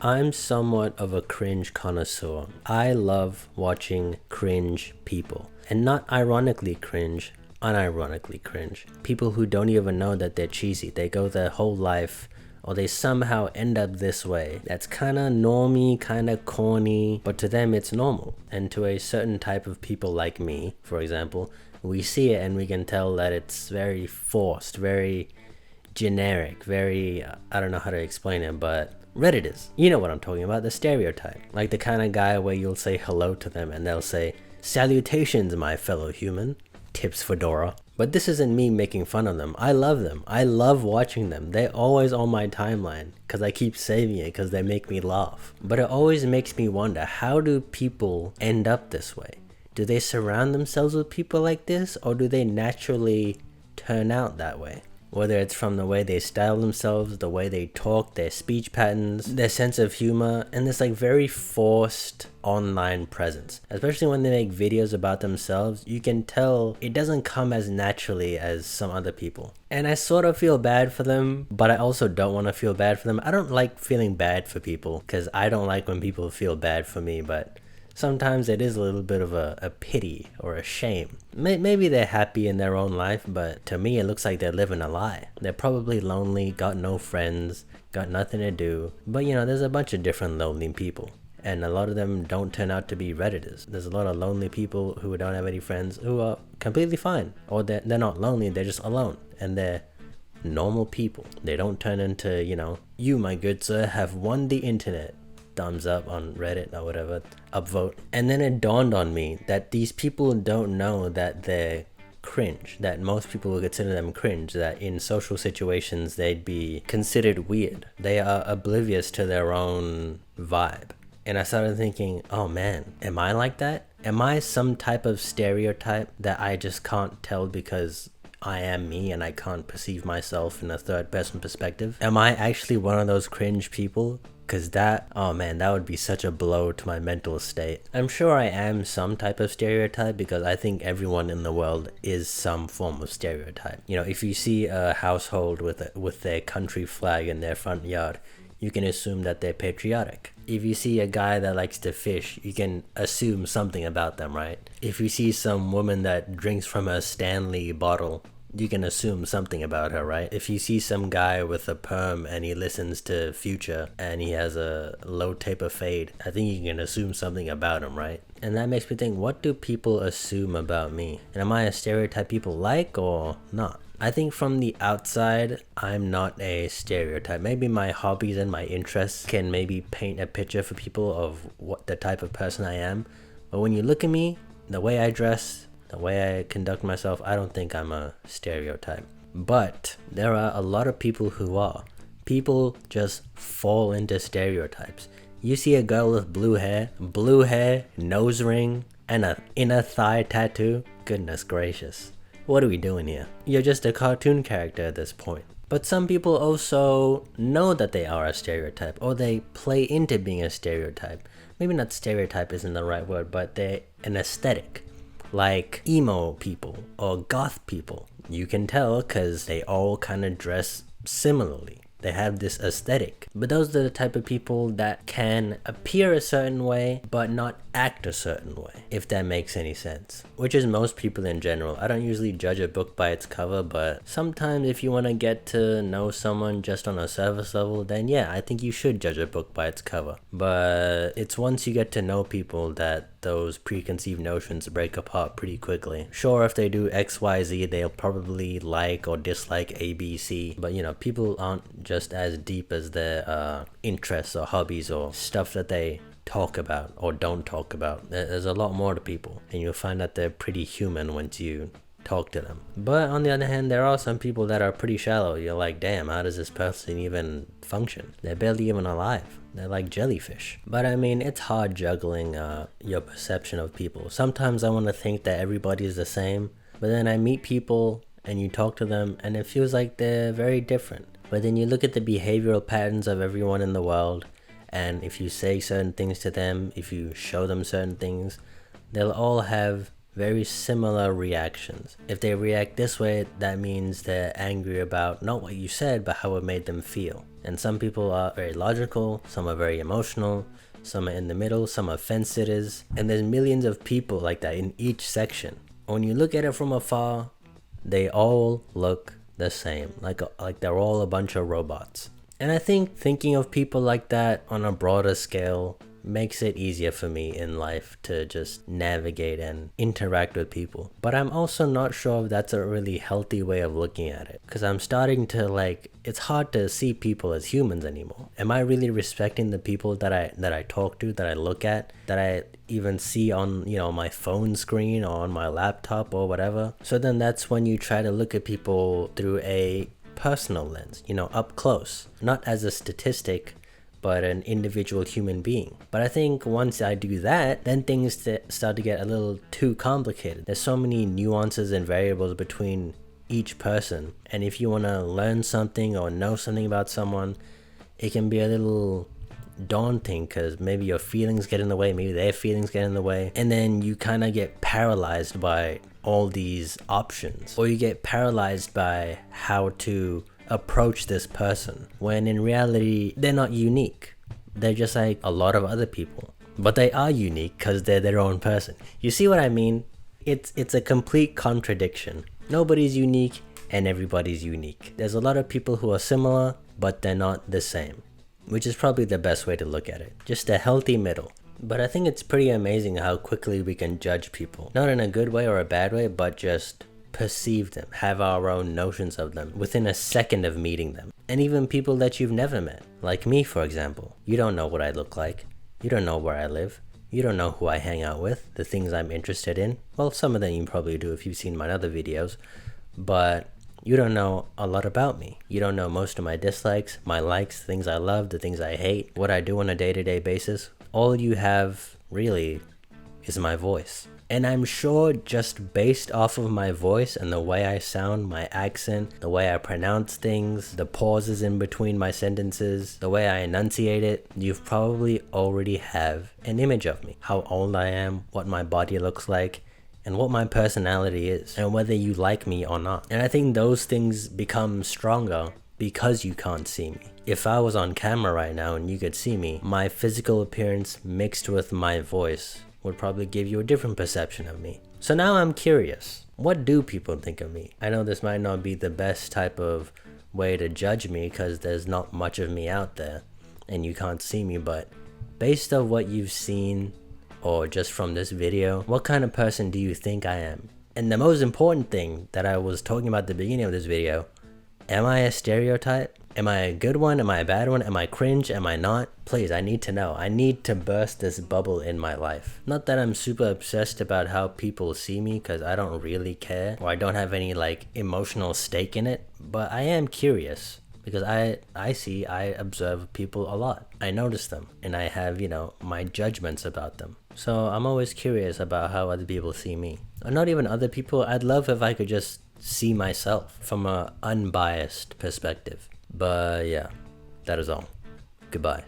I'm somewhat of a cringe connoisseur. I love watching cringe people. And not ironically cringe, unironically cringe. People who don't even know that they're cheesy. They go their whole life or they somehow end up this way. That's kind of normie, kind of corny, but to them it's normal. And to a certain type of people like me, for example, we see it and we can tell that it's very forced, very generic, very, I don't know how to explain it, but Reddit is. You know what I'm talking about, the stereotype. Like the kind of guy where you'll say hello to them and they'll say, "Salutations, my fellow human. Tips fedora." But this isn't me making fun of them. I love them. I love watching them. They're always on my timeline because I keep saving it because they make me laugh. But it always makes me wonder, how do people end up this way? Do they surround themselves with people like this, or do they naturally turn out that way? Whether it's from the way they style themselves, the way they talk, their speech patterns, their sense of humor, and this like very forced online presence. Especially when they make videos about themselves, you can tell it doesn't come as naturally as some other people. And I sort of feel bad for them, but I also don't want to feel bad for them. I don't like feeling bad for people because I don't like when people feel bad for me, but sometimes it is a little bit of a pity or a shame. Maybe they're happy in their own life, but to me it looks like they're living a lie. They're probably lonely, got no friends, got nothing to do. But you know, there's a bunch of different lonely people. And a lot of them don't turn out to be Redditors. There's a lot of lonely people who don't have any friends who are completely fine. Or they're not lonely, they're just alone. And they're normal people. They don't turn into, you know, "You, my good sir, have won the internet." Thumbs up on Reddit or whatever, upvote. And then it dawned on me that these people don't know that they're cringe, that most people will consider them cringe, that in social situations they'd be considered weird. They are oblivious to their own vibe. And I started thinking, oh man, am I like that? Am I some type of stereotype that I just can't tell because I am me and I can't perceive myself in a third person perspective? Am I actually one of those cringe people? Because that, oh man, that would be such a blow to my mental state. I'm sure I am some type of stereotype because I think everyone in the world is some form of stereotype. You know, if you see a household with their country flag in their front yard, you can assume that they're patriotic. If you see a guy that likes to fish, you can assume something about them, right? If you see some woman that drinks from a Stanley bottle, you can assume something about her, right? If you see some guy with a perm and he listens to Future and he has a low taper fade, I think you can assume something about him, right? And that makes me think, what do people assume about me? And am I a stereotype people like or not? I think from the outside, I'm not a stereotype. Maybe my hobbies and my interests can maybe paint a picture for people of what the type of person I am. But when you look at me, the way I dress, the way I conduct myself, I don't think I'm a stereotype. But there are a lot of people who are. People just fall into stereotypes. You see a girl with blue hair, nose ring, and a inner thigh tattoo. Goodness gracious. What are we doing here? You're just a cartoon character at this point. But some people also know that they are a stereotype, or they play into being a stereotype. Maybe not stereotype isn't the right word, but they're an aesthetic. Like emo people or goth people. You can tell because they all kind of dress similarly. They have this aesthetic. But those are the type of people that can appear a certain way but not act a certain way, if that makes any sense. Which is most people in general. I don't usually judge a book by its cover, but sometimes if you want to get to know someone just on a surface level, then yeah, I think you should judge a book by its cover. But it's once you get to know people that those preconceived notions break apart pretty quickly. Sure, if they do XYZ, they'll probably like or dislike ABC, but you know, people aren't just as deep as their interests or hobbies or stuff that they talk about or don't talk about. There's a lot more to people, and you'll find that they're pretty human once you talk to them. But on the other hand, there are some people that are pretty shallow. You're like, damn, how does this person even function? They're barely even alive. They're like jellyfish. But I mean, it's hard juggling your perception of people. Sometimes I want to think that everybody is the same, but then I meet people and you talk to them and it feels like they're very different. But then you look at the behavioral patterns of everyone in the world, and if you say certain things to them, if you show them certain things, they'll all have very similar reactions. If they react this way, that means they're angry about not what you said, but how it made them feel. And some people are very logical, some are very emotional, some are in the middle, some are fence-sitters, and there's millions of people like that in each section. When you look at it from afar, they all look the same, like they're all a bunch of robots. And I think thinking of people like that on a broader scale makes it easier for me in life to just navigate and interact with people. But I'm also not sure if that's a really healthy way of looking at it, because I'm starting to it's hard to see people as humans anymore. Am I really respecting the people that I talk to, that I look at, that I even see on, my phone screen or on my laptop or whatever? So then that's when you try to look at people through a personal lens, up close, not as a statistic, but an individual human being. But I think once I do that, then things start to get a little too complicated. There's so many nuances and variables between each person, and if you want to learn something or know something about someone, it can be a little daunting, because maybe your feelings get in the way, maybe their feelings get in the way, and then you kind of get paralyzed by all these options, or you get paralyzed by how to approach this person, when in reality they're not unique. They're just like a lot of other people, but they are unique because they're their own person. You see what I mean? It's a complete contradiction. Nobody's unique and everybody's unique. There's a lot of people who are similar, but they're not the same, which is probably the best way to look at it. Just a healthy middle. But I think it's pretty amazing how quickly we can judge people. Not in a good way or a bad way, but just perceive them, have our own notions of them within a second of meeting them. And even people that you've never met, like me, for example. You don't know what I look like, you don't know where I live, you don't know who I hang out with, the things I'm interested in. Well, some of them you probably do if you've seen my other videos, but you don't know a lot about me. You don't know most of my dislikes, my likes, the things I love, the things I hate, what I do on a day-to-day basis. All you have really is my voice. And I'm sure just based off of my voice and the way I sound, my accent, the way I pronounce things, the pauses in between my sentences, the way I enunciate it, you've probably already have an image of me. How old I am, what my body looks like, and what my personality is, and whether you like me or not. And I think those things become stronger because you can't see me. If I was on camera right now and you could see me, my physical appearance mixed with my voice would probably give you a different perception of me. So now I'm curious, what do people think of me? I know this might not be the best type of way to judge me because there's not much of me out there and you can't see me, but based on what you've seen or just from this video, what kind of person do you think I am? And the most important thing that I was talking about at the beginning of this video, am I a stereotype? Am I a good one? Am I a bad one? Am I cringe? Am I not? Please, I need to know. I need to burst this bubble in my life. Not that I'm super obsessed about how people see me, because I don't really care, or I don't have any emotional stake in it, but I am curious, because I observe people a lot. I notice them, and I have, my judgments about them. So I'm always curious about how other people see me. Or not even other people. I'd love if I could just see myself from an unbiased perspective. But yeah, that is all. Goodbye.